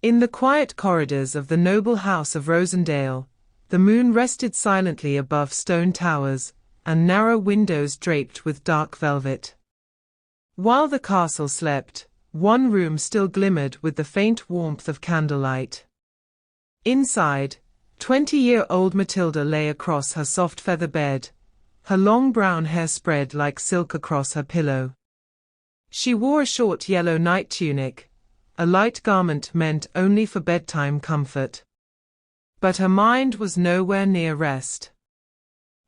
In the quiet corridors of the noble house of Rosendale, the moon rested silently above stone towers and narrow windows draped with dark velvet. While the castle slept, one room still glimmered with the faint warmth of candlelight. Inside, 20-year-old Matilda lay across her soft feather bed, her long brown hair spread like silk across her pillow. She wore a short yellow night tunic, a light garment meant only for bedtime comfort. But her mind was nowhere near rest.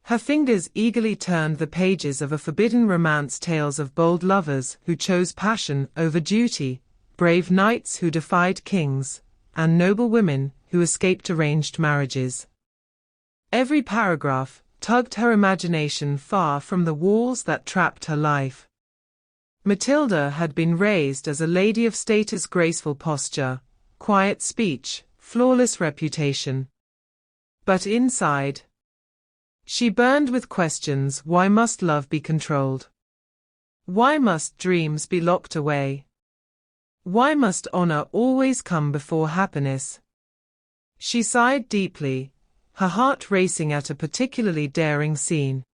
Her fingers eagerly turned the pages of a forbidden romance, tales of bold lovers who chose passion over duty, brave knights who defied kings, and noble women who escaped arranged marriages. Every paragraph tugged her imagination far from the walls that trapped her life. Matilda had been raised as a lady of status, graceful posture, quiet speech, flawless reputation. But inside, she burned with questions. Why must love be controlled? Why must dreams be locked away? Why must honor always come before happiness? She sighed deeply, her heart racing at a particularly daring scene.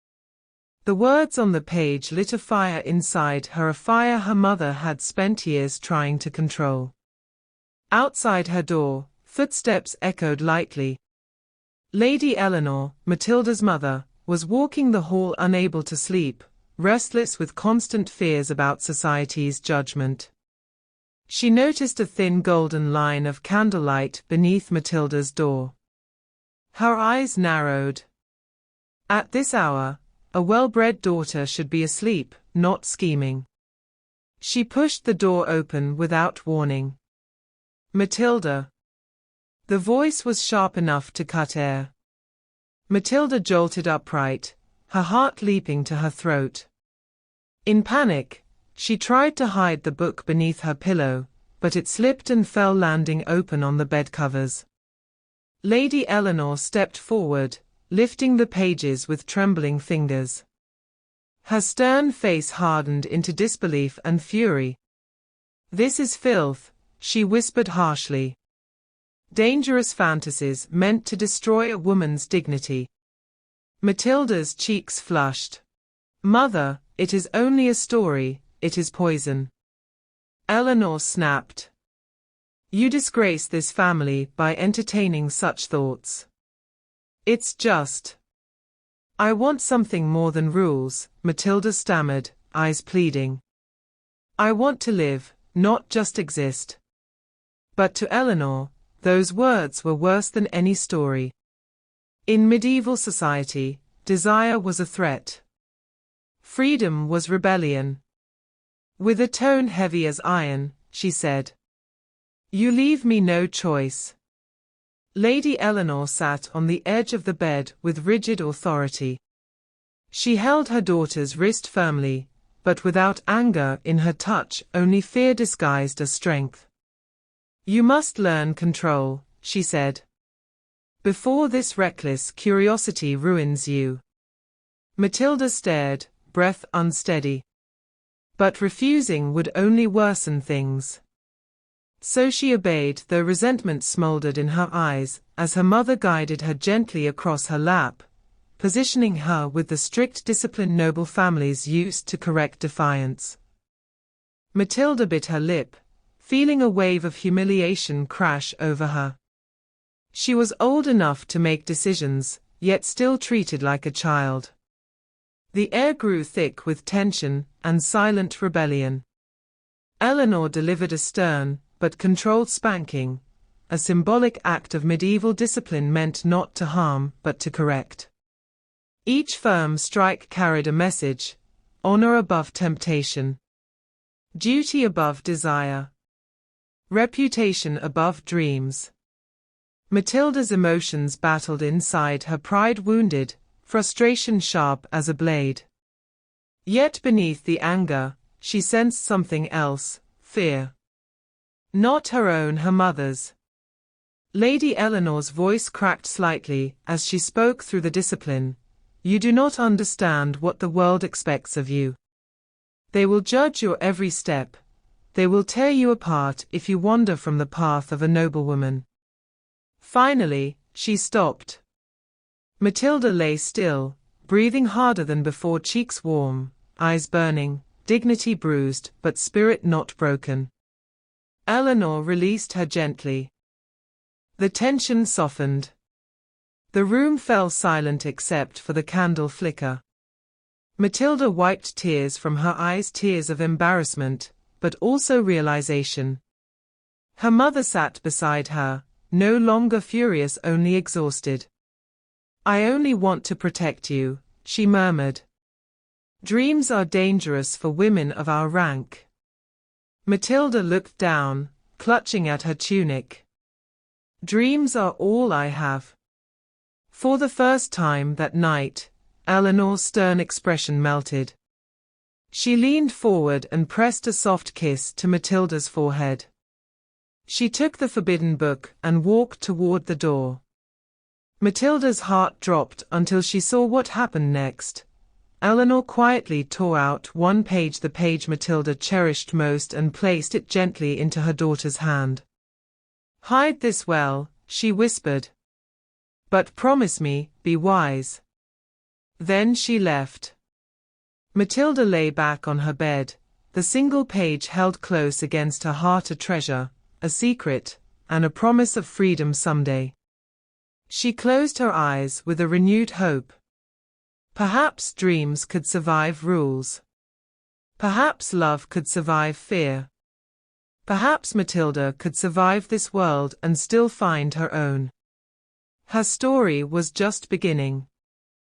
The words on the page lit a fire inside her, a fire her mother had spent years trying to control. Outside her door, footsteps echoed lightly. Lady Eleanor, Matilda's mother, was walking the hall, unable to sleep, restless with constant fears about society's judgment. She noticed a thin golden line of candlelight beneath Matilda's door. Her eyes narrowed. At this hour, a well-bred daughter should be asleep, not scheming. She pushed the door open without warning. Matilda. The voice was sharp enough to cut air. Matilda jolted upright, her heart leaping to her throat. In panic, she tried to hide the book beneath her pillow, but it slipped and fell, landing open on the bedcovers. Lady Eleanor stepped forward, lifting the pages with trembling fingers. Her stern face hardened into disbelief and fury. "This is filth," she whispered harshly. "Dangerous fantasies meant to destroy a woman's dignity." Matilda's cheeks flushed. "Mother, it is only a story, it is poison." Eleanor snapped. "You disgrace this family by entertaining such thoughts. It's just—" "I want something more than rules," Matilda stammered, eyes pleading. "I want to live, not just exist." But to Eleanor, those words were worse than any story. In medieval society, desire was a threat. Freedom was rebellion. With a tone heavy as iron, she said, "You leave me no choice." Lady Eleanor sat on the edge of the bed with rigid authority. She held her daughter's wrist firmly, but without anger in her touch, only fear disguised as strength. "You must learn control," she said, "before this reckless curiosity ruins you." Matilda stared, breath unsteady. But refusing would only worsen things. So she obeyed, though resentment smoldered in her eyes, as her mother guided her gently across her lap, positioning her with the strict discipline noble families used to correct defiance. Matilda bit her lip, feeling a wave of humiliation crash over her. She was old enough to make decisions, yet still treated like a child. The air grew thick with tension and silent rebellion. Eleanor delivered a stern, but controlled spanking, a symbolic act of medieval discipline meant not to harm but to correct. Each firm strike carried a message: honor above temptation, duty above desire, reputation above dreams. Matilda's emotions battled inside her, pride wounded, frustration sharp as a blade. Yet beneath the anger, she sensed something else: fear. Not her own, her mother's. Lady Eleanor's voice cracked slightly as she spoke through the discipline. "You do not understand what the world expects of you. They will judge your every step, They will tear you apart if you wander from the path of a noblewoman. Finally, she stopped. Matilda lay still, breathing harder than before, cheeks warm, eyes burning, dignity bruised but spirit not broken. Eleanor released her gently. The tension softened. The room fell silent except for the candle flicker. Matilda wiped tears from her eyes, tears of embarrassment, but also realization. Her mother sat beside her, no longer furious, only exhausted. "I only want to protect you," she murmured. "Dreams are dangerous for women of our rank." Matilda looked down, clutching at her tunic. "Dreams are all I have." For the first time that night, Eleanor's stern expression melted. She leaned forward and pressed a soft kiss to Matilda's forehead. She took the forbidden book and walked toward the door. Matilda's heart dropped until she saw what happened next. Eleanor quietly tore out one page, the page Matilda cherished most, and placed it gently into her daughter's hand. "Hide this well," she whispered. "But promise me, be wise." Then she left. Matilda lay back on her bed, the single page held close against her heart, a treasure, a secret, and a promise of freedom someday. She closed her eyes with a renewed hope. Perhaps dreams could survive rules. Perhaps love could survive fear. Perhaps Matilda could survive this world and still find her own. Her story was just beginning.